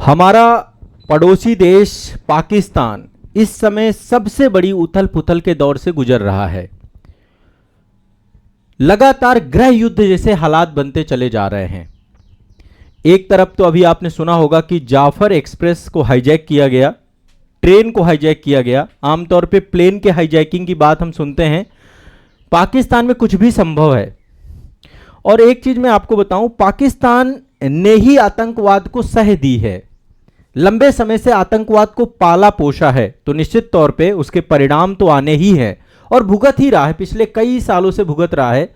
हमारा पड़ोसी देश पाकिस्तान इस समय सबसे बड़ी उथल पुथल के दौर से गुजर रहा है। लगातार गृह युद्ध जैसे हालात बनते चले जा रहे हैं। एक तरफ तो अभी आपने सुना होगा कि जाफर एक्सप्रेस को हाईजैक किया गया, ट्रेन को हाईजैक किया गया। आमतौर पे प्लेन के हाईजैकिंग की बात हम सुनते हैं, पाकिस्तान में कुछ भी संभव है। और एक चीज मैं आपको बताऊं, पाकिस्तान ने ही आतंकवाद को सह दी है, लंबे समय से आतंकवाद को पाला पोषा है, तो निश्चित तौर पे उसके परिणाम तो आने ही है और भुगत ही रहा है, पिछले कई सालों से भुगत रहा है।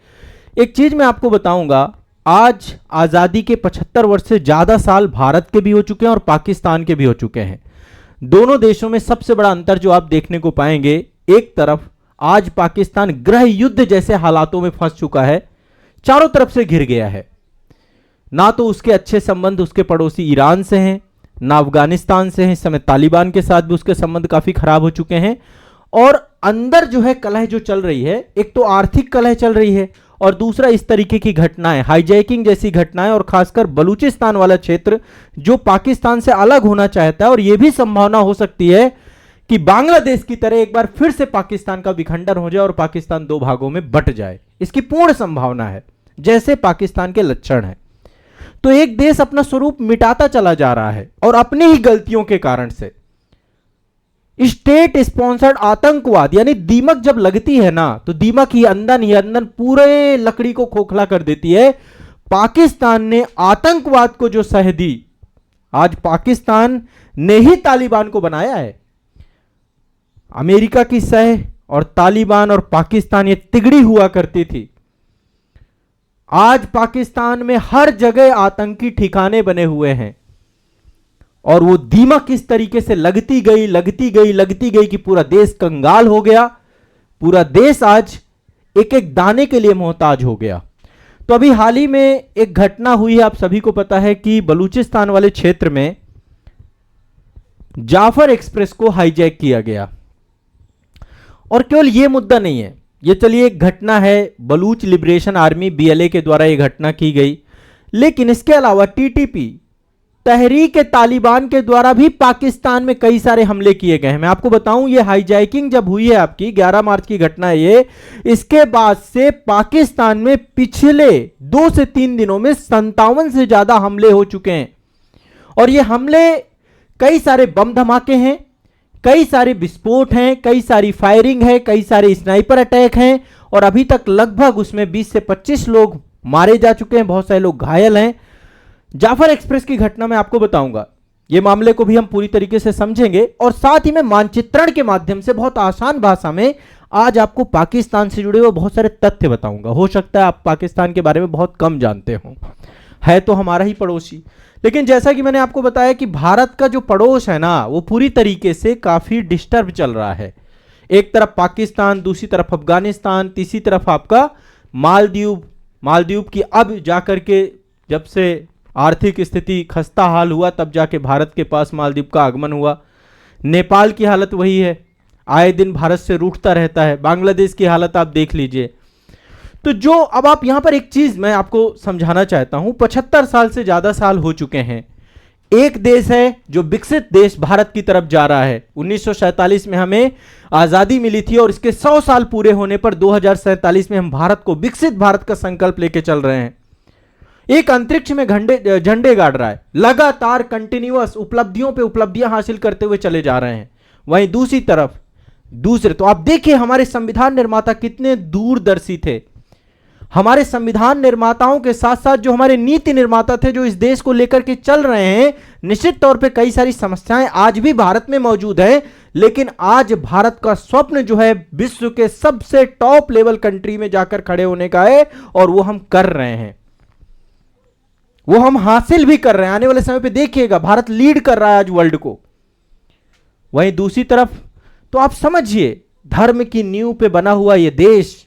एक चीज मैं आपको बताऊंगा, आज आजादी के 75 वर्ष से ज्यादा साल भारत के भी हो चुके हैं और पाकिस्तान के भी हो चुके हैं। दोनों देशों में सबसे बड़ा अंतर जो आप देखने को पाएंगे, एक तरफ आज पाकिस्तान गृह युद्ध जैसे हालातों में फंस चुका है, चारों तरफ से घिर गया है। ना तो उसके अच्छे संबंध उसके पड़ोसी ईरान से हैं, ना अफगानिस्तान से हैं। इस समय तालिबान के साथ भी उसके संबंध काफी खराब हो चुके हैं। और अंदर जो है कलह जो चल रही है, एक तो आर्थिक कलह चल रही है और दूसरा इस तरीके की घटनाएं, हाईजैकिंग जैसी घटनाएं, और खासकर बलूचिस्तान वाला क्षेत्र जो पाकिस्तान से अलग होना चाहता है। और यह भी संभावना हो सकती है कि बांग्लादेश की तरह एक बार फिर से पाकिस्तान का विखंडन हो जाए और पाकिस्तान दो भागों में बंट जाए। इसकी पूर्ण संभावना है, जैसे पाकिस्तान के लक्षण है। तो एक देश अपना स्वरूप मिटाता चला जा रहा है और अपनी ही गलतियों के कारण से। स्टेट स्पॉन्सर्ड आतंकवाद, यानी दीमक जब लगती है ना, तो दीमक ही अंदर पूरे लकड़ी को खोखला कर देती है। पाकिस्तान ने आतंकवाद को जो सह दी, आज पाकिस्तान ने ही तालिबान को बनाया है। अमेरिका की सह और तालिबान और पाकिस्तान ये तिगड़ी हुआ करती थी। आज पाकिस्तान में हर जगह आतंकी ठिकाने बने हुए हैं और वो दीमक इस तरीके से लगती गई कि पूरा देश कंगाल हो गया। पूरा देश आज एक एक दाने के लिए मोहताज हो गया। तो अभी हाल ही में एक घटना हुई है, आप सभी को पता है कि बलूचिस्तान वाले क्षेत्र में जाफर एक्सप्रेस को हाईजैक किया गया। और केवल यह मुद्दा नहीं है, ये चलिए एक घटना है, बलूच लिबरेशन आर्मी BLA के द्वारा यह घटना की गई, लेकिन इसके अलावा TTP तहरीक तालिबान के द्वारा भी पाकिस्तान में कई सारे हमले किए गए हैं। मैं आपको बताऊं, ये हाईजैकिंग जब हुई है आपकी 11 मार्च की घटना है ये, इसके बाद से पाकिस्तान में पिछले 2 से 3 दिनों में 57 से ज्यादा हमले हो चुके हैं। और ये हमले, कई सारे बम धमाके हैं, कई सारे विस्फोट हैं, कई सारी फायरिंग है, कई सारे स्नाइपर अटैक हैं और अभी तक लगभग उसमें 20 से 25 लोग मारे जा चुके हैं, बहुत सारे लोग घायल हैं। जाफर एक्सप्रेस की घटना में आपको बताऊंगा, ये मामले को भी हम पूरी तरीके से समझेंगे और साथ ही मैं मानचित्रण के माध्यम से बहुत आसान भाषा में आज आपको पाकिस्तान से जुड़े हुए बहुत सारे तथ्य बताऊंगा। हो सकता है आप पाकिस्तान के बारे में बहुत कम जानते हो, है तो हमारा ही पड़ोसी, लेकिन जैसा कि मैंने आपको बताया कि भारत का जो पड़ोस है ना, वो पूरी तरीके से काफी डिस्टर्ब चल रहा है। एक तरफ पाकिस्तान, दूसरी तरफ अफगानिस्तान, तीसरी तरफ आपका मालदीव की अब जाकर के, जब से आर्थिक स्थिति खस्ता हाल हुआ तब जाके भारत के पास मालदीव का आगमन हुआ। नेपाल की हालत वही है, आए दिन भारत से रूठता रहता है। बांग्लादेश की हालत आप देख लीजिए। तो जो अब आप यहां पर एक चीज मैं आपको समझाना चाहता हूं, 75 साल से ज्यादा साल हो चुके हैं। एक देश है जो विकसित देश भारत की तरफ जा रहा है। 1947 में हमें आजादी मिली थी और इसके 100 साल पूरे होने पर 2047 में हम भारत को विकसित भारत का संकल्प लेके चल रहे हैं। एक अंतरिक्ष में झंडे गाड़ रहा है, लगातार कंटिन्यूअस उपलब्धियों पे उपलब्धियां हासिल करते हुए चले जा रहे हैं। वहीं दूसरी तरफ तो आप देखिए हमारे संविधान निर्माता कितने दूरदर्शी थे। हमारे संविधान निर्माताओं के साथ साथ जो हमारे नीति निर्माता थे, जो इस देश को लेकर के चल रहे हैं, निश्चित तौर पे कई सारी समस्याएं आज भी भारत में मौजूद है, लेकिन आज भारत का स्वप्न जो है विश्व के सबसे टॉप लेवल कंट्री में जाकर खड़े होने का है और वो हम कर रहे हैं, वो हम हासिल भी कर रहे हैं। आने वाले समय पे देखिएगा भारत लीड कर रहा है आज वर्ल्ड को। वहीं दूसरी तरफ तो आप समझिए, धर्म की नींव पे बना हुआ यह देश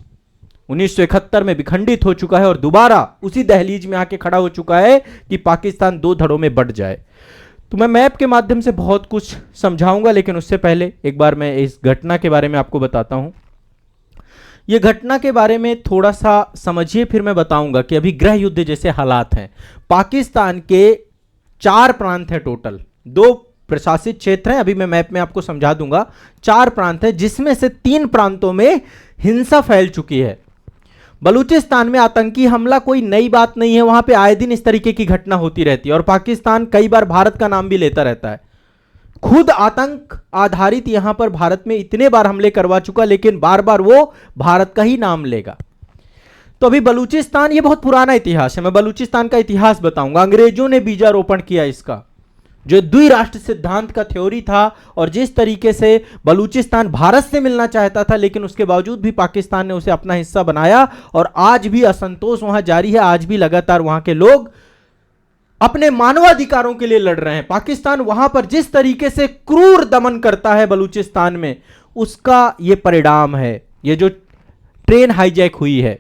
1971 में विखंडित हो चुका है और दोबारा उसी दहलीज में आके खड़ा हो चुका है कि पाकिस्तान 2 धड़ों में बंट जाए। तो मैं मैप के माध्यम से बहुत कुछ समझाऊंगा, लेकिन उससे पहले एक बार मैं इस घटना के बारे में आपको बताता हूं। यह घटना के बारे में थोड़ा सा समझिए, फिर मैं बताऊंगा कि अभी गृह युद्ध जैसे हालात हैं। पाकिस्तान के 4 प्रांत हैं टोटल, दो प्रशासित क्षेत्र हैं, अभी मैं मैप में आपको समझा दूंगा। 4 प्रांत है, जिसमें से 3 प्रांतों में हिंसा फैल चुकी है। बलूचिस्तान में आतंकी हमला कोई नई बात नहीं है, वहां पे आए दिन इस तरीके की घटना होती रहती है और पाकिस्तान कई बार भारत का नाम भी लेता रहता है। खुद आतंक आधारित यहां पर भारत में इतने बार हमले करवा चुका, लेकिन बार बार वो भारत का ही नाम लेगा। तो अभी बलूचिस्तान, ये बहुत पुराना इतिहास है, मैं बलूचिस्तान का इतिहास बताऊंगा। अंग्रेजों ने बीजारोपण किया इसका, जो द्विराष्ट्र सिद्धांत का थ्योरी था, और जिस तरीके से बलूचिस्तान भारत से मिलना चाहता था, लेकिन उसके बावजूद भी पाकिस्तान ने उसे अपना हिस्सा बनाया और आज भी असंतोष वहां जारी है। आज भी लगातार वहां के लोग अपने मानवाधिकारों के लिए लड़ रहे हैं। पाकिस्तान वहां पर जिस तरीके से क्रूर दमन करता है बलूचिस्तान में, उसका यह परिणाम है, ये जो ट्रेन हाईजैक हुई है।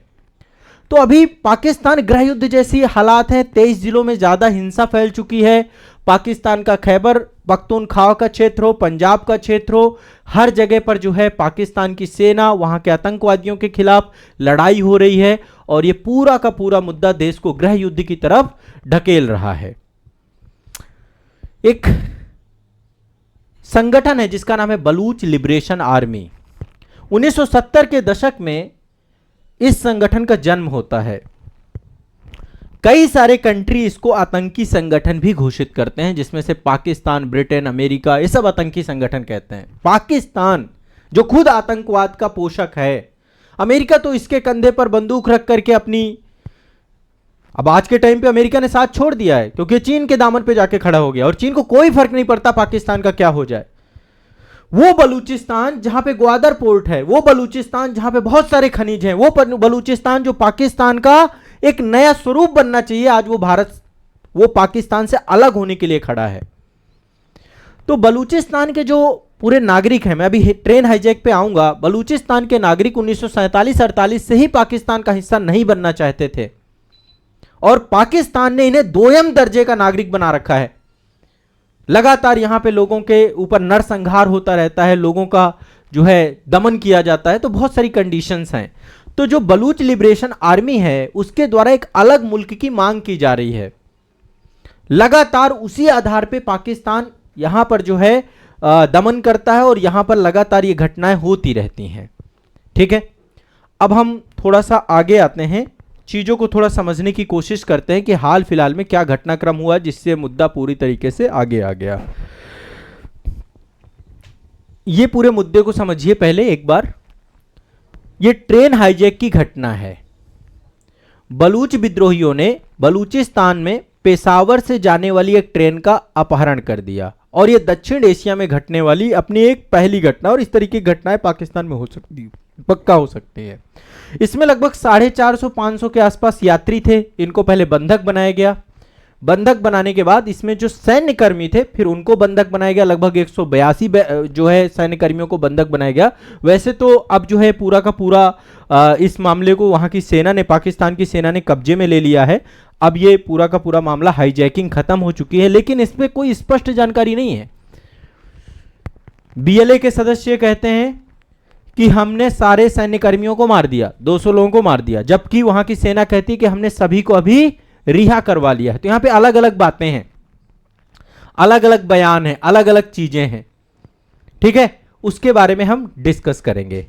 तो अभी पाकिस्तान गृह युद्ध जैसी हालात हैं, 23 जिलों में ज्यादा हिंसा फैल चुकी है। पाकिस्तान का खैबर पख्तूनख्वा का क्षेत्र हो, पंजाब का क्षेत्र हो, हर जगह पर जो है पाकिस्तान की सेना वहां के आतंकवादियों के खिलाफ लड़ाई हो रही है और ये पूरा का पूरा मुद्दा देश को गृह युद्ध की तरफ ढकेल रहा है। एक संगठन है जिसका नाम है बलूच लिबरेशन आर्मी। 1970 के दशक में इस संगठन का जन्म होता है। कई सारे कंट्री इसको आतंकी संगठन भी घोषित करते हैं, जिसमें से पाकिस्तान, ब्रिटेन, अमेरिका, ये सब आतंकी संगठन कहते हैं। पाकिस्तान जो खुद आतंकवाद का पोषक है, अमेरिका तो इसके कंधे पर बंदूक रख करके अपनी, अब आज के टाइम पे अमेरिका ने साथ छोड़ दिया है क्योंकि चीन के दामन पे जाके खड़ा हो गया और चीन को कोई फर्क नहीं पड़ता पाकिस्तान का क्या हो जाए। वो बलूचिस्तान जहां पे ग्वादर पोर्ट है, वो बलूचिस्तान जहां पे बहुत सारे खनिज हैं, वो बलूचिस्तान जो पाकिस्तान का एक नया स्वरूप बनना चाहिए, आज वो पाकिस्तान से अलग होने के लिए खड़ा है। तो बलूचिस्तान के जो पूरे नागरिक हैं, मैं अभी ट्रेन हाईजैक पे आऊंगा, बलूचिस्तान के नागरिक 1947-48 से ही पाकिस्तान का हिस्सा नहीं बनना चाहते थे और पाकिस्तान ने इन्हें दोयम दर्जे का नागरिक बना रखा है। लगातार यहां पे लोगों के ऊपर नरसंहार होता रहता है, लोगों का जो है दमन किया जाता है, तो बहुत सारी कंडीशंस हैं। तो जो बलूच लिबरेशन आर्मी है उसके द्वारा एक अलग मुल्क की मांग की जा रही है। लगातार उसी आधार पे पाकिस्तान यहां पर जो है दमन करता है और यहां पर लगातार ये घटनाएं होती रहती हैं। ठीक है, अब हम थोड़ा सा आगे आते हैं, चीजों को थोड़ा समझने की कोशिश करते हैं कि हाल फिलहाल में क्या घटनाक्रम हुआ जिससे मुद्दा पूरी तरीके से आगे आ गया। ये पूरे मुद्दे को समझिए पहले एक बार। ये ट्रेन हाईजैक की घटना है। बलूच विद्रोहियों ने बलूचिस्तान में पेशावर से जाने वाली एक ट्रेन का अपहरण कर दिया और ये दक्षिण एशिया में घटने वाली अपनी एक पहली घटना, और इस तरीके की घटनाएं पाकिस्तान में हो सकती, पक्का हो सकती है। इसमें लगभग 450-500 के आसपास यात्री थे। इनको पहले बंधक बनाया गया। बंधक बनाने के बाद इसमें जो सैन्य कर्मी थे फिर उनको बंधक बनाया गया। लगभग 182 जो है सैन्य कर्मियों को बंधक बनाया गया। वैसे तो अब जो है पूरा का पूरा इस मामले को वहां की सेना ने, पाकिस्तान की सेना ने कब्जे में ले लिया है। अब ये पूरा का पूरा मामला हाईजैकिंग खत्म हो चुकी है, लेकिन इस पर कोई स्पष्ट जानकारी नहीं है। बीएलए के सदस्य कहते हैं कि हमने सारे सैन्य कर्मियों को मार दिया, 200 लोगों को मार दिया, जबकि वहां की सेना कहती है कि हमने सभी को अभी रिहा करवा लिया है। तो यहां पे अलग अलग बातें हैं, अलग अलग बयान हैं, अलग अलग चीजें हैं। ठीक है, उसके बारे में हम डिस्कस करेंगे।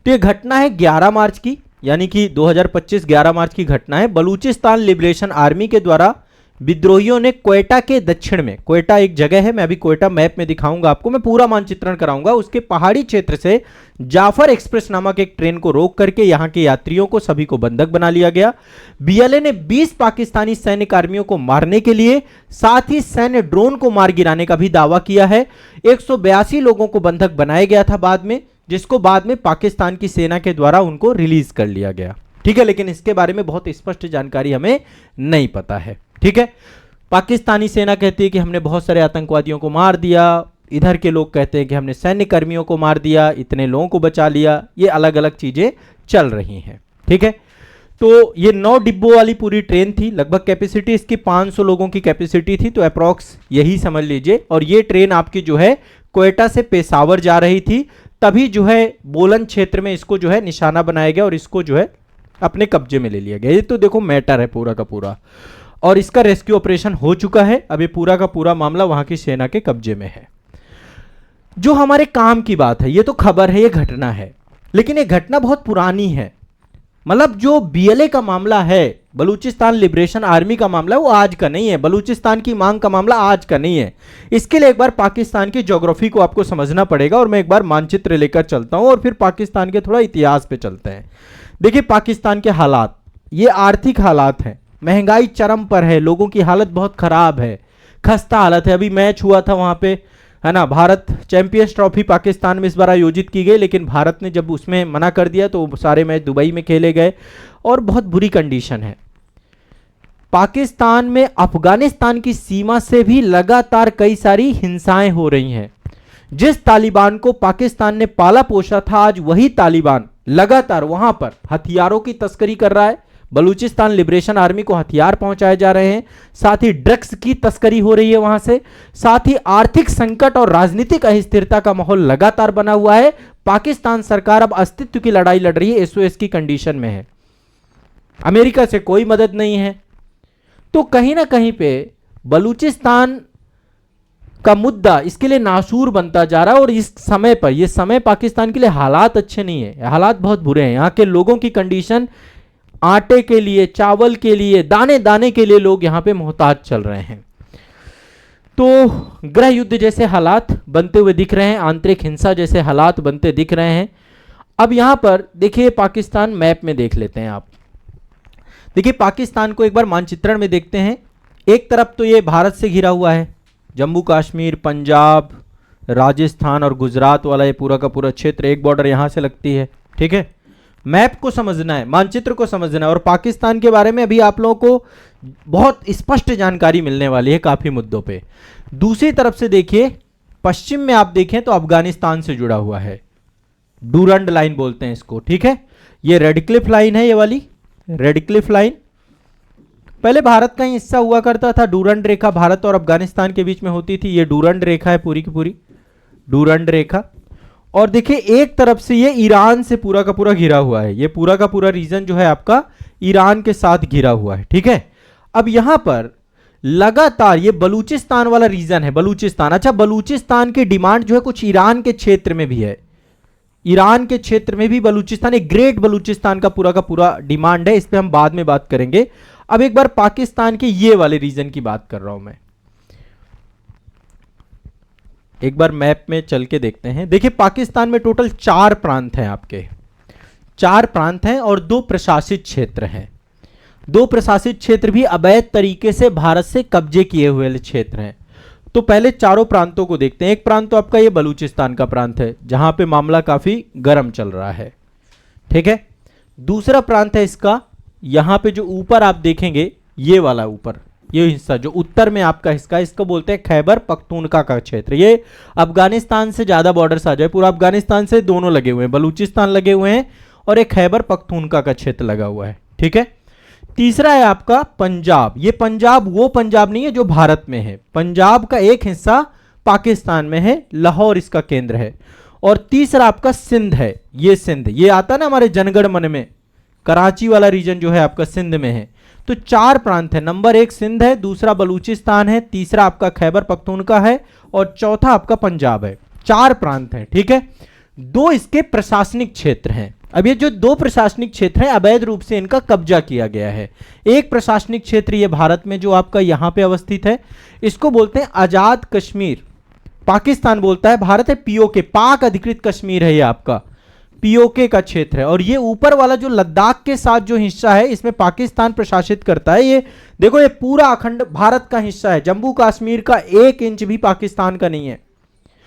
तो ये घटना है 11 मार्च की, यानी कि 2025 11 मार्च की घटना है। बलूचिस्तान लिबरेशन आर्मी के द्वारा विद्रोहियों ने क्वेटा के दक्षिण में, क्वेटा एक जगह है, मैं अभी क्वेटा मैप में दिखाऊंगा आपको, मैं पूरा मानचित्रण कराऊंगा, उसके पहाड़ी क्षेत्र से जाफर एक्सप्रेस नामक एक ट्रेन को रोक करके यहां के यात्रियों को सभी को बंधक बना लिया गया। बीएलए ने 20 पाकिस्तानी सैन्य कर्मियों को मारने के लिए साथ ही सैन्य ड्रोन को मार गिराने का भी दावा किया है। 182 लोगों को बंधक बनाया गया था बाद में, जिसको बाद में पाकिस्तान की सेना के द्वारा उनको रिलीज कर लिया गया। ठीक है, लेकिन इसके बारे में बहुत स्पष्ट जानकारी हमें नहीं पता है। ठीक है, पाकिस्तानी सेना कहती है कि हमने बहुत सारे आतंकवादियों को मार दिया, इधर के लोग कहते हैं कि हमने सैन्य कर्मियों को मार दिया, इतने लोगों को बचा लिया। ये अलग अलग चीजें चल रही हैं। ठीक है, तो ये 9 डिब्बों वाली पूरी ट्रेन थी। लगभग कैपेसिटी इसकी 500 लोगों की कैपेसिटी थी, तो अप्रॉक्स यही समझ लीजिए। और ये ट्रेन आपकी जो है क्वेटा से पेशावर जा रही थी। तभी जो है बोलन क्षेत्र में इसको जो है निशाना बनाया गया और इसको जो है अपने कब्जे में ले लिया गया। ये तो देखो मैटर है पूरा का पूरा। और इसका रेस्क्यू ऑपरेशन हो चुका है। अब ये पूरा का पूरा मामला वहां की सेना के कब्जे में है। जो हमारे काम की बात है, ये तो खबर है, ये घटना है, लेकिन ये घटना बहुत पुरानी है। मतलब जो बीएलए का मामला है, बलूचिस्तान लिबरेशन आर्मी का मामला, वो आज का नहीं है। बलूचिस्तान की मांग का मामला आज का नहीं है। इसके लिए एक बार पाकिस्तान की ज्योग्राफी को आपको समझना पड़ेगा, और मैं एक बार मानचित्र लेकर चलता हूं और फिर पाकिस्तान के थोड़ा इतिहास पे चलते हैं। देखिए पाकिस्तान के हालात, ये आर्थिक हालात हैं, महंगाई चरम पर है, लोगों की हालत बहुत खराब है, खस्ता हालत है। अभी मैच हुआ था वहां पे, है ना, भारत चैंपियंस ट्रॉफी पाकिस्तान में इस बार आयोजित की गई, लेकिन भारत ने जब उसमें मना कर दिया तो सारे मैच दुबई में खेले गए और बहुत बुरी कंडीशन है। पाकिस्तान में अफगानिस्तान की सीमा से भी लगातार कई सारी हिंसाएं हो रही हैं। जिस तालिबान को पाकिस्तान ने पाला पोसा था, आज वही तालिबान लगातार वहां पर हथियारों की तस्करी कर रहा है। बलूचिस्तान लिबरेशन आर्मी को हथियार पहुंचाए जा रहे हैं, साथ ही ड्रग्स की तस्करी हो रही है वहां से, साथ ही आर्थिक संकट और राजनीतिक अस्थिरता का माहौल लगातार बना हुआ है। पाकिस्तान सरकार अब अस्तित्व की लड़ाई लड़ रही है, एसओएस की कंडीशन में है। अमेरिका से कोई मदद नहीं है। तो कहीं ना कहीं पे बलूचिस्तान का मुद्दा इसके लिए नासूर बनता जा रहा है, और इस समय पर, यह समय पाकिस्तान के लिए हालात अच्छे नहीं है, हालात बहुत बुरे हैं। यहां के लोगों की कंडीशन, आटे के लिए, चावल के लिए, दाने दाने के लिए लोग यहां पे मोहताज चल रहे हैं। तो गृह युद्ध जैसे हालात बनते हुए दिख रहे हैं, आंतरिक हिंसा जैसे हालात बनते दिख रहे हैं। अब यहां पर देखिए पाकिस्तान मैप में देख लेते हैं आप। देखिए पाकिस्तान को एक बार मानचित्रण में देखते हैं। एक तरफ तो ये भारत से घिरा हुआ है, जम्मू कश्मीर, पंजाब, राजस्थान और गुजरात वाला ये पूरा का पूरा क्षेत्र, एक बॉर्डर यहां से लगती है। ठीक है, मैप को समझना है, मानचित्र को समझना है, और पाकिस्तान के बारे में अभी आप लोगों को बहुत स्पष्ट जानकारी मिलने वाली है काफी मुद्दों पे। दूसरी तरफ से देखिए, पश्चिम में आप देखें तो अफगानिस्तान से जुड़ा हुआ है, डूरंड लाइन बोलते हैं इसको। ठीक है, ये रेड क्लिफ लाइन है, ये वाली रेड क्लिफ लाइन पहले भारत का ही हिस्सा हुआ करता था। डूरंड रेखा भारत और अफगानिस्तान के बीच में होती थी। ये डूरंड रेखा है पूरी की पूरी, डूरंड रेखा। और देखिए एक तरफ से ये ईरान से पूरा का पूरा घिरा हुआ है, ये पूरा का पूरा रीजन जो है आपका ईरान के साथ घिरा हुआ है। ठीक है, अब यहां पर लगातार ये बलूचिस्तान वाला रीजन है, बलूचिस्तान। अच्छा, बलूचिस्तान की डिमांड जो है कुछ ईरान के क्षेत्र में भी है, ईरान के क्षेत्र में भी बलूचिस्तान, एक ग्रेट बलूचिस्तान का पूरा डिमांड है। इस पर हम बाद में बात करेंगे। अब एक बार पाकिस्तान के ये वाले रीजन की बात कर रहा हूं मैं। एक बार मैप में चल के देखते हैं। देखिए पाकिस्तान में टोटल 4 प्रांत हैं, आपके 4 प्रांत हैं और 2 प्रशासित क्षेत्र हैं। 2 प्रशासित क्षेत्र भी अवैध तरीके से भारत से कब्जे किए हुए क्षेत्र हैं। तो पहले चारों प्रांतों को देखते हैं। एक प्रांत तो आपका ये बलूचिस्तान का प्रांत है, जहां पे मामला काफी गर्म चल रहा है। ठीक है, दूसरा प्रांत है इसका, यहां पे जो ऊपर आप देखेंगे, ये वाला ऊपर, ये हिस्सा जो उत्तर में आपका हिस्सा, इसको बोलते हैं खैबर पख्तूनख्वा का क्षेत्र। ये अफगानिस्तान से ज्यादा बॉर्डर आ जाए, पूरा अफगानिस्तान से दोनों लगे हुए हैं, बलूचिस्तान लगे हुए हैं और एक खैबर पख्तूनख्वा का क्षेत्र लगा हुआ है। ठीक है, तीसरा है आपका पंजाब। ये पंजाब वो पंजाब नहीं है जो भारत में है, पंजाब का एक हिस्सा पाकिस्तान में है, लाहौर इसका केंद्र है। और तीसरा आपका सिंध है, ये सिंध, ये आता है ना हमारे जनगण मन में, कराची वाला रीजन जो है आपका सिंध में है। तो 4 प्रांत है, नंबर 1 सिंध है, दूसरा बलूचिस्तान है, तीसरा आपका खैबर पख्तूनख्वा है और चौथा आपका पंजाब है। 4 प्रांत हैं। ठीक है, 2 इसके प्रशासनिक क्षेत्र हैं। अब ये जो 2 प्रशासनिक क्षेत्र हैं, अवैध रूप से इनका कब्जा किया गया है। एक प्रशासनिक क्षेत्र ये भारत में जो आपका यहां पे अवस्थित है, इसको बोलते हैं आजाद कश्मीर, पाकिस्तान बोलता है, भारत है पीओके, पाक अधिकृत कश्मीर है ये आपका, पीओके का क्षेत्र है। और ये ऊपर वाला जो लद्दाख के साथ जो हिस्सा है, इसमें पाकिस्तान प्रशासित करता है। ये देखो, ये पूरा अखंड भारत का हिस्सा है, जम्मू कश्मीर का 1 इंच भी पाकिस्तान का नहीं है।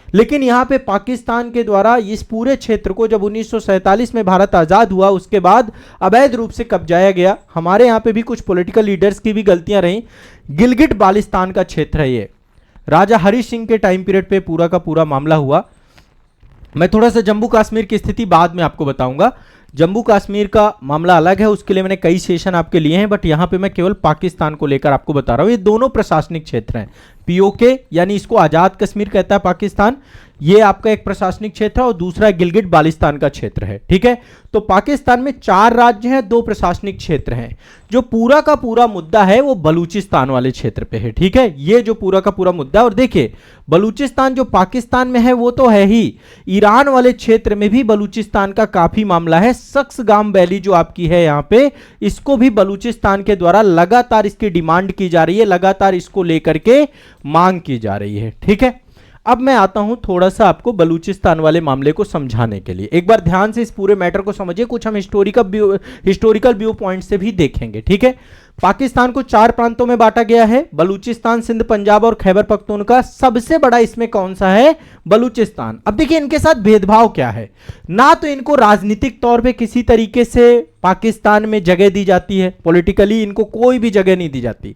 लेकिन यहां पे पाकिस्तान के द्वारा इस पूरे क्षेत्र को जब 1947 में भारत आजाद हुआ, उसके बाद अवैध रूप से कब्जाया गया। हमारे यहां पे भी कुछ पॉलिटिकल लीडर्स की भी गलतियां रहीं। गिलगिट बाल्टिस्तान का क्षेत्र है ये, राजा हरि सिंह के टाइम पीरियड पे पूरा का पूरा मामला हुआ। मैं थोड़ा सा जम्मू कश्मीर की स्थिति बाद में आपको बताऊंगा, जम्मू कश्मीर का मामला अलग है, उसके लिए मैंने कई सेशन आपके लिए हैं, बट यहां पे मैं केवल पाकिस्तान को लेकर आपको बता रहा हूं। ये दोनों प्रशासनिक क्षेत्र हैं, पीओके यानी इसको आजाद कश्मीर कहता है पाकिस्तान, ये आपका एक प्रशासनिक क्षेत्र है, और दूसरा गिलगिट बाल्टिस्तान का क्षेत्र है। ठीक है, तो पाकिस्तान में 4 राज्य हैं, 2 प्रशासनिक क्षेत्र हैं। जो पूरा का पूरा मुद्दा है वो बलूचिस्तान वाले क्षेत्र पे है। ठीक है, ये जो पूरा का पूरा मुद्दा है, और देखिए बलूचिस्तान जो पाकिस्तान में है वो तो है ही, ईरान वाले क्षेत्र में भी बलूचिस्तान का काफी मामला है। सक्सगाम वैली जो आपकी है यहाँ पे, इसको भी बलूचिस्तान के द्वारा लगातार इसकी डिमांड की जा रही है, लगातार इसको लेकर के मांग की जा रही है। ठीक है, अब मैं आता हूं थोड़ा सा आपको बलूचिस्तान वाले मामले को समझाने के लिए। एक बार ध्यान से इस पूरे मैटर को समझिए, कुछ हम हिस्टोरिकल व्यू पॉइंट से भी देखेंगे। ठीक है, पाकिस्तान को 4 प्रांतों में बांटा गया है, बलूचिस्तान, सिंध, पंजाब और खैबर पख्तूनख्वा। सबसे बड़ा इसमें कौन सा है? बलूचिस्तान। अब देखिए इनके साथ भेदभाव क्या है, ना तो इनको राजनीतिक तौर पे किसी तरीके से पाकिस्तान में जगह दी जाती है, पॉलिटिकली इनको कोई भी जगह नहीं दी जाती,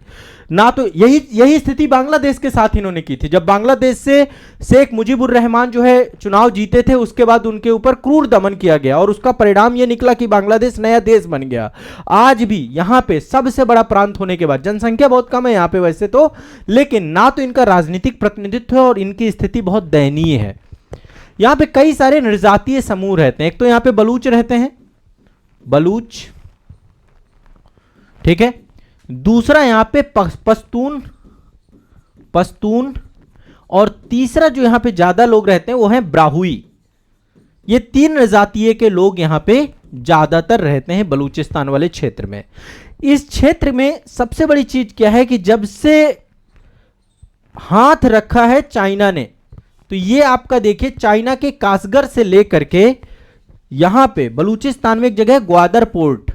ना तो यही स्थिति बांग्लादेश के साथ इन्होंने की थी। जब बांग्लादेश से शेख मुजीबुर रहमान जो है चुनाव जीते थे, उसके बाद उनके ऊपर क्रूर दमन किया गया और उसका परिणाम यह निकला कि बांग्लादेश नया देश बन गया। आज भी यहां पे सबसे बड़ा प्रांत होने के बाद, जनसंख्या बहुत कम है यहां पे वैसे तो, लेकिन ना तो इनका राजनीतिक प्रतिनिधित्व है और इनकी स्थिति बहुत दयनीय है। यहां पे कई सारे निर्जातीय समूह रहते हैं। एक तो यहां पे बलूच रहते हैं, बलूच, ठीक है। दूसरा यहां पे पश्तून, और तीसरा जो यहां पे ज्यादा लोग रहते हैं वो है ब्राहुई। ये 3 निर्जातीय के लोग यहां पे ज्यादातर रहते हैं बलूचिस्तान वाले क्षेत्र में। इस क्षेत्र में सबसे बड़ी चीज क्या है कि जब से हाथ रखा है चाइना ने, तो ये आपका देखिए चाइना के कासगर से लेकर के यहां पे बलूचिस्तान में एक जगह है ग्वादर पोर्ट,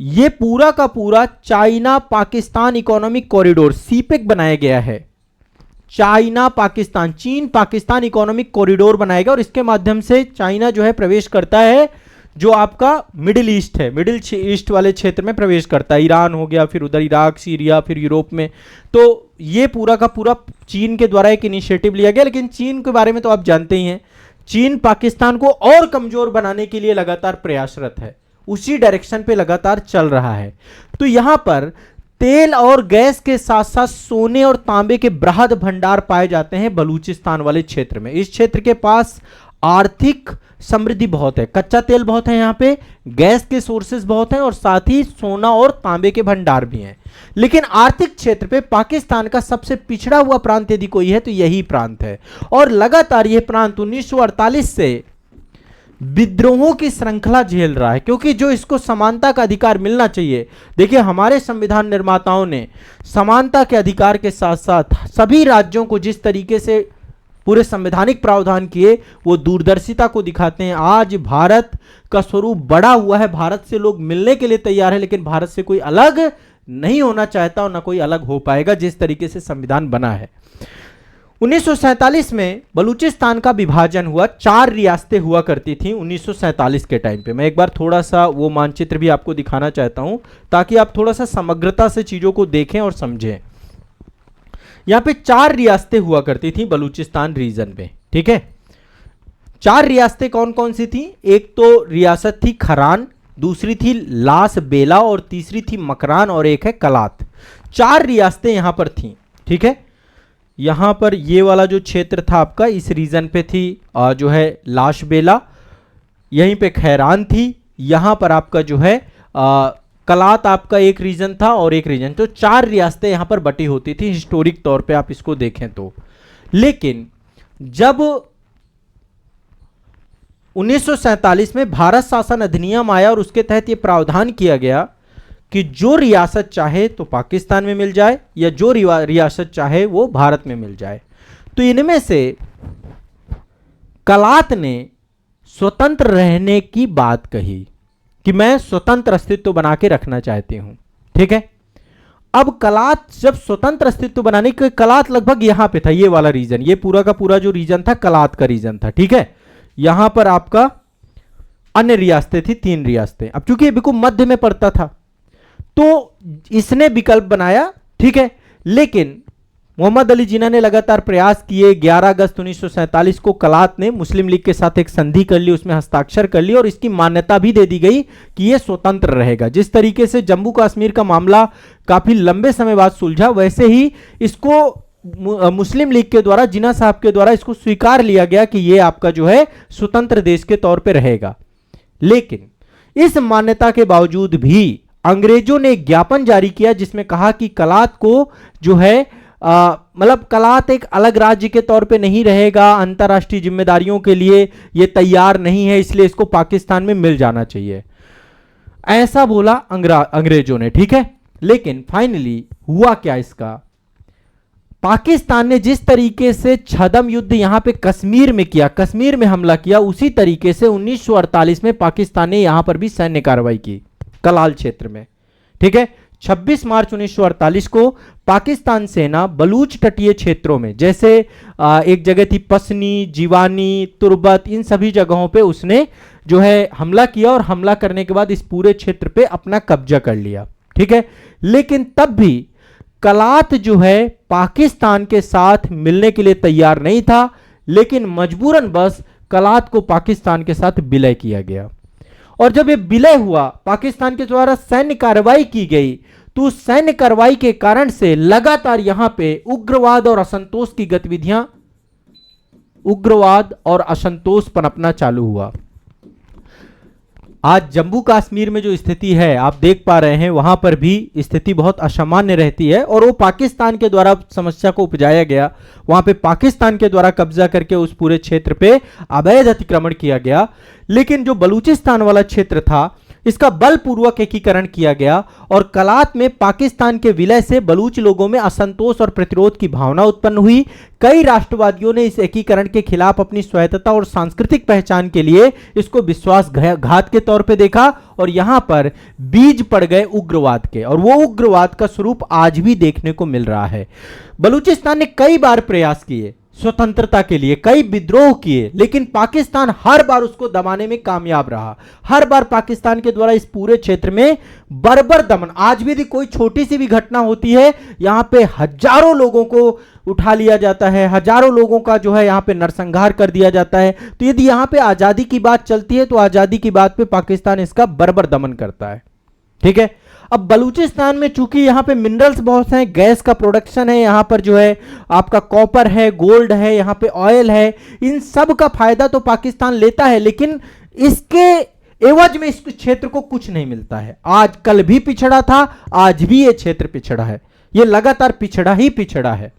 ये पूरा का पूरा China Pakistan economic corridor CPEC बनाया गया है। चाइना पाकिस्तान, चीन पाकिस्तान इकोनॉमिक कॉरिडोर बनाया गया और इसके माध्यम से चाइना जो है प्रवेश करता है जो आपका मिडिल ईस्ट है, मिडिल ईस्ट वाले क्षेत्र में प्रवेश करता है। ईरान हो गया, फिर उधर इराक, सीरिया, फिर यूरोप में। तो ये पूरा का पूरा चीन के द्वारा एक इनिशिएटिव लिया गया। लेकिन चीन के बारे में तो आप जानते ही हैं, चीन पाकिस्तान को और कमजोर बनाने के लिए लगातार प्रयासरत है, उसी डायरेक्शन पे लगातार चल रहा है। तो यहां पर तेल और गैस के साथ साथ सोने और तांबे के बृहद भंडार पाए जाते हैं बलूचिस्तान वाले क्षेत्र में। इस क्षेत्र के पास आर्थिक समृद्धि बहुत है, कच्चा तेल बहुत है, यहां पे गैस के सोर्सेज बहुत हैं और साथ ही सोना और तांबे के भंडार भी हैं। लेकिन आर्थिक क्षेत्र पे पाकिस्तान का सबसे पिछड़ा हुआ प्रांत यदि कोई है तो यही प्रांत है। और लगातार यह प्रांत 1948 से विद्रोहों की श्रृंखला झेल रहा है, क्योंकि जो इसको समानता का अधिकार मिलना चाहिए। देखिए हमारे संविधान निर्माताओं ने समानता के अधिकार के साथ साथ सभी राज्यों को जिस तरीके से पूरे संवैधानिक प्रावधान किए वो दूरदर्शिता को दिखाते हैं। आज भारत का स्वरूप बड़ा हुआ है, भारत से लोग मिलने के लिए तैयार है, लेकिन भारत से कोई अलग नहीं होना चाहता और ना कोई अलग हो पाएगा जिस तरीके से संविधान बना है। 1947 में बलूचिस्तान का विभाजन हुआ, 4 रियासतें हुआ करती थी 1947 के टाइम पे। मैं एक बार थोड़ा सा वो मानचित्र भी आपको दिखाना चाहता हूं ताकि आप थोड़ा सा समग्रता से चीजों को देखें और समझें। यहां पे 4 रियासतें हुआ करती थी बलूचिस्तान रीजन में, ठीक है। 4 रियासतें कौन कौन सी थी? एक तो रियासत थी खरान, दूसरी थी लास बेला और तीसरी थी मकरान और एक है कलात। 4 रियासतें यहां पर थी, ठीक है। यहां पर ये वाला जो क्षेत्र था आपका इस रीजन पे थी जो है लाश बेला, यहीं पे खैरान थी, यहां पर आपका जो है कलात आपका एक रीजन था और एक रीजन, तो 4 रियासतें यहां पर बटी होती थी हिस्टोरिक तौर पे आप इसको देखें तो। लेकिन जब 1947 में भारत शासन अधिनियम आया और उसके तहत यह प्रावधान किया गया कि जो रियासत चाहे तो पाकिस्तान में मिल जाए या जो रियासत चाहे वो भारत में मिल जाए, तो इनमें से कलात ने स्वतंत्र रहने की बात कही कि मैं स्वतंत्र अस्तित्व बना के रखना चाहती हूं, ठीक है। अब कलात जब स्वतंत्र अस्तित्व बनाने के, कलात लगभग यहां पे था, ये वाला रीजन, ये पूरा का पूरा जो रीजन था कलात का रीजन था, ठीक है। यहां पर आपका अन्य रियासतें थी, 3 रियासतें। अब चूंकि ये बिल्कुल मध्य में पड़ता था तो इसने विकल्प बनाया, ठीक है। लेकिन मोहम्मद अली जिन्ना ने लगातार प्रयास किए। 11 अगस्त 1947 को कलात ने मुस्लिम लीग के साथ एक संधि कर ली, उसमें हस्ताक्षर कर ली और इसकी मान्यता भी दे दी गई कि यह स्वतंत्र रहेगा। जिस तरीके से जम्मू कश्मीर का मामला काफी लंबे समय बाद सुलझा, वैसे ही इसको मुस्लिम लीग के द्वारा, जिन्ना साहब के द्वारा इसको स्वीकार लिया गया कि ये आपका जो है स्वतंत्र देश के तौर पे रहेगा। लेकिन इस मान्यता के बावजूद भी अंग्रेजों ने एक ज्ञापन जारी किया जिसमें कहा कि कलात को जो है मतलब कलात एक अलग राज्य के तौर पे नहीं रहेगा, अंतर्राष्ट्रीय जिम्मेदारियों के लिए ये तैयार नहीं है, इसलिए इसको पाकिस्तान में मिल जाना चाहिए, ऐसा बोला अंग्रेजों ने। ठीक है, लेकिन फाइनली हुआ क्या इसका? पाकिस्तान ने जिस तरीके से छद्म युद्ध यहां पे कश्मीर में किया, कश्मीर में हमला किया, उसी तरीके से 1948 में पाकिस्तान ने यहां पर भी सैन्य कार्रवाई की कलाल क्षेत्र में। ठीक है, 26 मार्च 1948 को पाकिस्तान सेना बलूच तटीय क्षेत्रों में, जैसे एक जगह थी पसनी, जीवानी, तुर्बत, इन सभी जगहों पे उसने जो है हमला किया और हमला करने के बाद इस पूरे क्षेत्र पे अपना कब्जा कर लिया। ठीक है, लेकिन तब भी कलात जो है पाकिस्तान के साथ मिलने के लिए तैयार नहीं था, लेकिन मजबूरन बस कलात को पाकिस्तान के साथ विलय किया गया। और जब ये विलय हुआ, पाकिस्तान के द्वारा सैन्य कार्रवाई की गई, तो सैन्य कार्रवाई के कारण से लगातार यहां पे उग्रवाद और असंतोष की गतिविधियां, उग्रवाद और असंतोष पनपना चालू हुआ। आज जम्मू कश्मीर में जो स्थिति है आप देख पा रहे हैं, वहां पर भी स्थिति बहुत असामान्य रहती है और वो पाकिस्तान के द्वारा समस्या को उपजाया गया। वहां पे पाकिस्तान के द्वारा कब्जा करके उस पूरे क्षेत्र पे अवैध अतिक्रमण किया गया। लेकिन जो बलूचिस्तान वाला क्षेत्र था, इसका बलपूर्वक एकीकरण किया गया और कलात में पाकिस्तान के विलय से बलूच लोगों में असंतोष और प्रतिरोध की भावना उत्पन्न हुई। कई राष्ट्रवादियों ने इस एकीकरण के खिलाफ अपनी स्वायत्तता और सांस्कृतिक पहचान के लिए इसको विश्वासघात के तौर पे देखा और यहां पर बीज पड़ गए उग्रवाद के, और वो उग्रवाद का स्वरूप आज भी देखने को मिल रहा है। बलूचिस्तान ने कई बार प्रयास किए स्वतंत्रता के लिए, कई विद्रोह किए, लेकिन पाकिस्तान हर बार उसको दबाने में कामयाब रहा। हर बार पाकिस्तान के द्वारा इस पूरे क्षेत्र में बर्बर दमन, आज भी यदि कोई छोटी सी भी घटना होती है, यहां पे हजारों लोगों को उठा लिया जाता है, हजारों लोगों का जो है यहां पे नरसंहार कर दिया जाता है। तो यदि यहां पे आजादी की बात चलती है तो आजादी की बात पे पाकिस्तान इसका बर्बर दमन करता है। ठीक है, अब बलूचिस्तान में चूंकि यहां पे मिनरल्स बहुत हैं, गैस का प्रोडक्शन है, यहां पर जो है आपका कॉपर है, गोल्ड है, यहां पे ऑयल है, इन सब का फायदा तो पाकिस्तान लेता है, लेकिन इसके एवज में इस क्षेत्र को कुछ नहीं मिलता है। आज कल भी पिछड़ा था, आज भी ये क्षेत्र पिछड़ा है, ये लगातार पिछड़ा ही पिछड़ा है।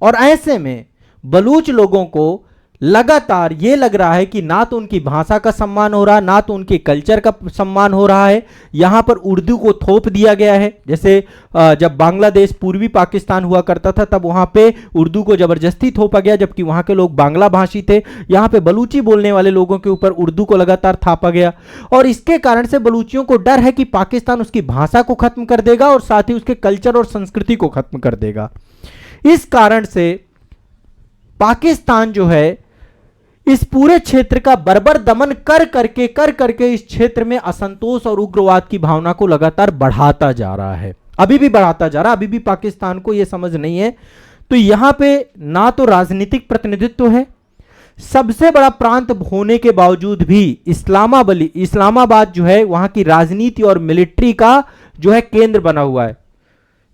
और ऐसे में बलूच लोगों को लगातार ये लग रहा है कि ना तो उनकी भाषा का सम्मान हो रहा है, ना तो उनके कल्चर का सम्मान हो रहा है। यहां पर उर्दू को थोप दिया गया है। जैसे जब बांग्लादेश पूर्वी पाकिस्तान हुआ करता था, तब वहां पे उर्दू को जबरदस्ती थोपा गया, जबकि वहां के लोग बांग्ला भाषी थे। यहां पे बलूची बोलने वाले लोगों के ऊपर उर्दू को लगातार थापा गया, और इसके कारण से बलूचियों को डर है कि पाकिस्तान उसकी भाषा को खत्म कर देगा और साथ ही उसके कल्चर और संस्कृति को खत्म कर देगा। इस कारण से पाकिस्तान जो है इस पूरे क्षेत्र का बर्बर दमन कर करके इस क्षेत्र में असंतोष और उग्रवाद की भावना को लगातार बढ़ाता जा रहा है। अभी भी बढ़ाता जा रहा है, अभी भी पाकिस्तान को यह समझ नहीं है। तो यहां पे ना तो राजनीतिक प्रतिनिधित्व है, सबसे बड़ा प्रांत होने के बावजूद भी इस्लामाबाद जो है वहां की राजनीति और मिलिट्री का जो है केंद्र बना हुआ है।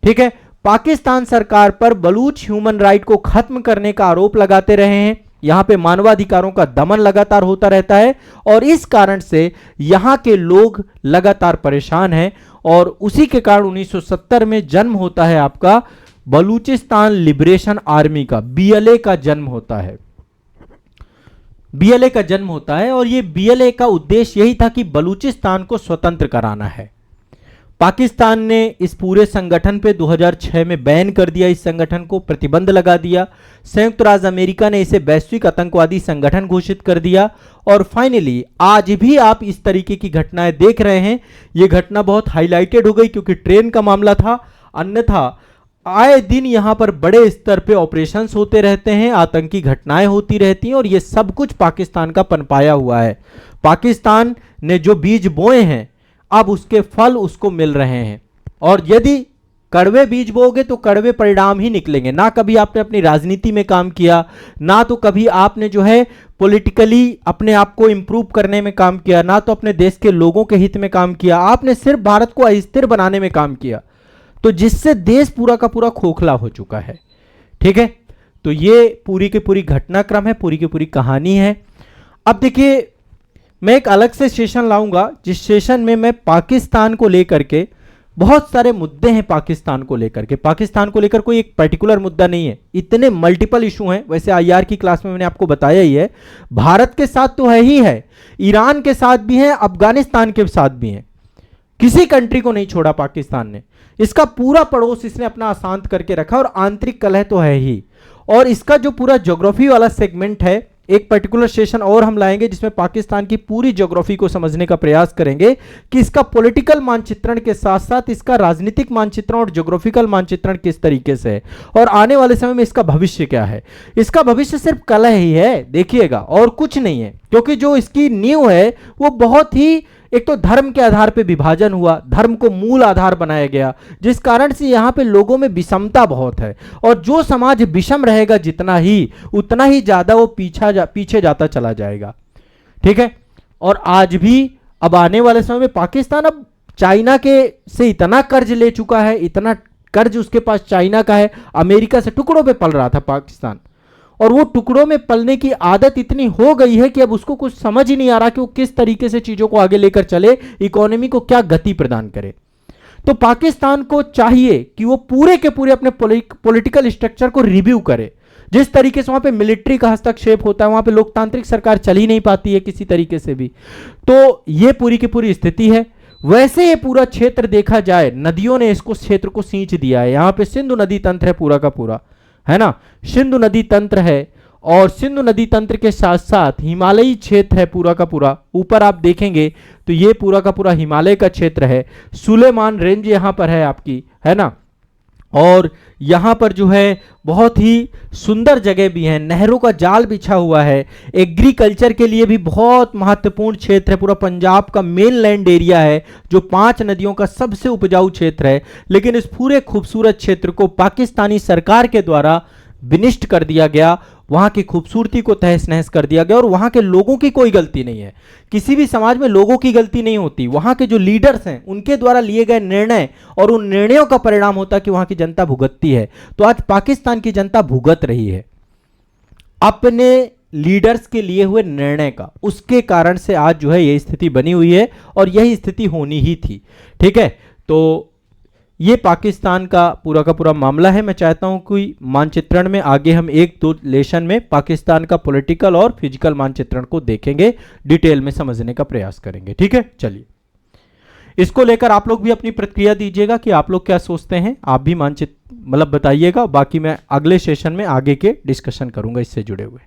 ठीक है, पाकिस्तान सरकार पर बलूच ह्यूमन राइट को खत्म करने का आरोप लगाते रहे हैं। यहां पे मानवाधिकारों का दमन लगातार होता रहता है और इस कारण से यहां के लोग लगातार परेशान हैं, और उसी के कारण 1970 में जन्म होता है आपका बलूचिस्तान लिबरेशन आर्मी का, बीएलए का जन्म होता है। बीएलए का जन्म होता है और यह बीएलए का उद्देश्य यही था कि बलूचिस्तान को स्वतंत्र कराना है। पाकिस्तान ने इस पूरे संगठन पे 2006 में बैन कर दिया, इस संगठन को प्रतिबंध लगा दिया। संयुक्त राज्य अमेरिका ने इसे वैश्विक आतंकवादी संगठन घोषित कर दिया, और फाइनली आज भी आप इस तरीके की घटनाएं देख रहे हैं। यह घटना बहुत हाईलाइटेड हो गई क्योंकि ट्रेन का मामला था, अन्यथा आए दिन यहां पर बड़े स्तर पे ऑपरेशंस होते रहते हैं, आतंकी घटनाएं होती रहती हैं, और यह सब कुछ पाकिस्तान का पनपाया हुआ है। पाकिस्तान ने जो बीज बोए हैं अब उसके फल उसको मिल रहे हैं, और यदि कड़वे बीज बोगे तो कड़वे परिणाम ही निकलेंगे। ना कभी आपने अपनी राजनीति में काम किया, ना तो कभी आपने जो है पॉलिटिकली अपने आप को इंप्रूव करने में काम किया, ना तो अपने देश के लोगों के हित में काम किया। आपने सिर्फ भारत को अस्थिर बनाने में काम किया, तो जिससे देश पूरा का पूरा खोखला हो चुका है। ठीक है, तो ये पूरी की पूरी घटनाक्रम है, पूरी की पूरी कहानी है। अब देखिए, मैं एक अलग से सेशन लाऊंगा जिस सेशन में मैं पाकिस्तान को लेकर के, बहुत सारे मुद्दे हैं पाकिस्तान को लेकर के, पाकिस्तान को लेकर कोई एक पर्टिकुलर मुद्दा नहीं है, इतने मल्टीपल इशू हैं। वैसे आईआर की क्लास में मैंने आपको बताया ही है, भारत के साथ तो है ही है, ईरान के साथ भी है, अफगानिस्तान के साथ भी है, किसी कंट्री को नहीं छोड़ा पाकिस्तान ने। इसका पूरा पड़ोस इसने अपना अशांत करके रखा और आंतरिक कलह तो है ही। और इसका जो पूरा ज्योग्राफी वाला सेगमेंट है, एक पर्टिकुलर सेशन और हम लाएंगे जिसमें पाकिस्तान की पूरी ज्योग्राफी को समझने का प्रयास करेंगे कि इसका पॉलिटिकल मानचित्रण के साथ साथ इसका राजनीतिक मानचित्रण और ज्योग्राफिकल मानचित्रण किस तरीके से है और आने वाले समय में इसका भविष्य क्या है। इसका भविष्य सिर्फ कलह ही है, देखिएगा, और कुछ नहीं है, क्योंकि जो इसकी नींव है वो बहुत ही, एक तो धर्म के आधार पे विभाजन हुआ, धर्म को मूल आधार बनाया गया, जिस कारण से यहां पे लोगों में विषमता बहुत है। और जो समाज विषम रहेगा जितना ही, उतना ही ज्यादा वो पीछे जाता चला जाएगा। ठीक है, और आज भी, अब आने वाले समय में पाकिस्तान अब चाइना के से इतना कर्ज ले चुका है, इतना कर्ज उसके पास चाइना का है, अमेरिका से टुकड़ों पे पल रहा था पाकिस्तान, और वो टुकड़ों में पलने की आदत इतनी हो गई है कि अब उसको कुछ समझ ही नहीं आ रहा कि वो किस तरीके से चीजों को आगे लेकर चले, इकोनॉमी को क्या गति प्रदान करे। तो पाकिस्तान को चाहिए कि वो पूरे के पूरे अपने पॉलिटिकल स्ट्रक्चर को रिव्यू करे। जिस तरीके से वहां पे मिलिट्री का हस्तक्षेप होता है, वहां पे लोकतांत्रिक सरकार चल ही नहीं पाती है किसी तरीके से भी। तो ये पूरी की पूरी स्थिति है। वैसे ये पूरा क्षेत्र देखा जाए, नदियों ने इसको क्षेत्र को सींच दिया है। यहां पे सिंधु नदी तंत्र है पूरा का पूरा, है ना, सिंधु नदी तंत्र है, और सिंधु नदी तंत्र के साथ साथ हिमालयी क्षेत्र है पूरा का पूरा। ऊपर आप देखेंगे तो ये पूरा का पूरा हिमालय का क्षेत्र है, सुलेमान रेंज यहां पर है आपकी, है ना, और यहां पर जो है बहुत ही सुंदर जगह भी है, नहरों का जाल बिछा हुआ है, एग्रीकल्चर के लिए भी बहुत महत्वपूर्ण क्षेत्र है, पूरा पंजाब का मेन लैंड एरिया है जो 5 नदियों का सबसे उपजाऊ क्षेत्र है। लेकिन इस पूरे खूबसूरत क्षेत्र को पाकिस्तानी सरकार के द्वारा विनिष्ट कर दिया गया, वहां की खूबसूरती को तहस नहस कर दिया गया, और वहां के लोगों की कोई गलती नहीं है। किसी भी समाज में लोगों की गलती नहीं होती, वहां के जो लीडर्स हैं उनके द्वारा लिए गए निर्णय, और उन निर्णयों का परिणाम होता है कि वहां की जनता भुगतती है। तो आज पाकिस्तान की जनता भुगत रही है अपने लीडर्स के लिए हुए निर्णय का, उसके कारण से आज जो है यही स्थिति बनी हुई है, और यही स्थिति होनी ही थी। ठीक है, तो ये पाकिस्तान का पूरा मामला है। मैं चाहता हूं कि मानचित्रण में आगे हम 1-2 लेसन में पाकिस्तान का पॉलिटिकल और फिजिकल मानचित्रण को देखेंगे, डिटेल में समझने का प्रयास करेंगे। ठीक है, चलिए, इसको लेकर आप लोग भी अपनी प्रतिक्रिया दीजिएगा कि आप लोग क्या सोचते हैं, आप भी मानचित्र मतलब बताइएगा। बाकी मैं अगले सेशन में आगे के डिस्कशन करूंगा इससे जुड़े हुए।